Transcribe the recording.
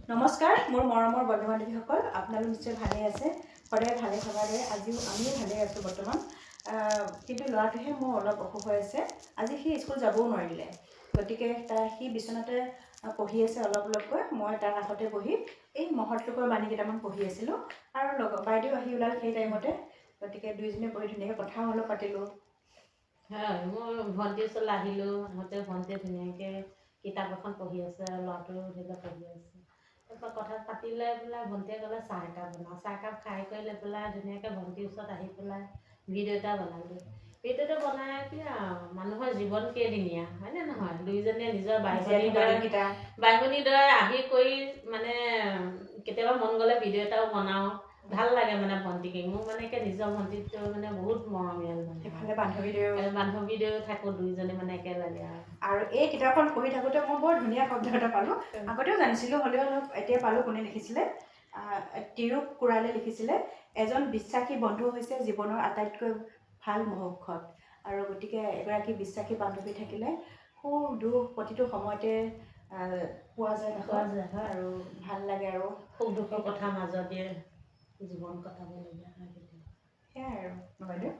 নমস্কাৰ, মোৰ মৰমৰ বন্ধু বান্ধৱীসকল, আপোনালোক নিশ্চয় ভালে আছে। সদায় ভালে থকাৰে আজিও আমিও ভালে আছোঁ বৰ্তমান। কিন্তু ল'ৰাটোহে মোৰ অলপ অসুখ হৈ আছে। আজি সি স্কুল যাবও নোৱাৰিলে, গতিকে সি বিচনাতে পঢ়ি আছে অলপকৈ। মই তাৰ কাষতে বহি এই মহৎলোকৰ বাণী কেইটামান পঢ়ি আছিলোঁ আৰু বাইদেউ আহি ওলাল সেই টাইমতে। গতিকে দুইজনে বহি ধুনীয়াকৈ কথাও অলপ পাতিলোঁ। হয়, মোৰ ভণ্টিৰ ওচৰলৈ আহিলোঁ। আহোঁতে ভণ্টিয়ে ধুনীয়াকৈ কিতাপ এখন পঢ়ি আছে আৰু ল'ৰাটোও ধুনীয়াকৈ পঢ়ি আছে। তাৰপৰা কথা পাতি লৈ পেলাই ভণ্টিয়ে ক'লে চাহ একাপ বনাওঁ। চাহকাপ খাই কৰি লৈ পেলাই ধুনীয়াকৈ ভণ্টিৰ ওচৰত আহি পেলাই ভিডিঅ' এটা বনালোঁ। ভিডিঅ'টো বনাই কি আৰু মানুহৰ জীৱন কেইদিনীয়া, হয়নে নহয়? দুইজনীয়ে নিজৰ বাই ভনীৰ দৰে আহি কৰি মানে কেতিয়াবা মন গ'লে ভিডিঅ' এটাও বনাওঁ। ভাল লাগে মানে ভণ্টিক। মোৰ মানে নিজৰ ভণ্টিটো মানে বহুত মৰমীয়াল মানে। সেইফালে বান্ধৱীদেও থাকোঁ দুইজনী মানে একেলগে আৰু এই কিতাপখন পঢ়ি থাকোঁতে মই বৰ ধুনীয়া শব্দ এটা পালোঁ। আগতেও জানিছিলোঁ, হ'লেও অলপ এতিয়া পালোঁ। কোনে লিখিছিলে? তিৰুপ কুৰালে লিখিছিলে, এজন বিশ্বাসী বন্ধু হৈছে জীৱনৰ আটাইতকৈ ভাল ঔষধ। আৰু গতিকে এগৰাকী বিশ্বাসী বান্ধৱী থাকিলে সুখ দুখ প্ৰতিটো সময়তে পোৱা যায় আৰু ভাল লাগে আৰু সুখ দুখৰ কথা মাজতে জীৱন কটাবলগীয়া হয়। সেয়াই আৰু বাইদেউ।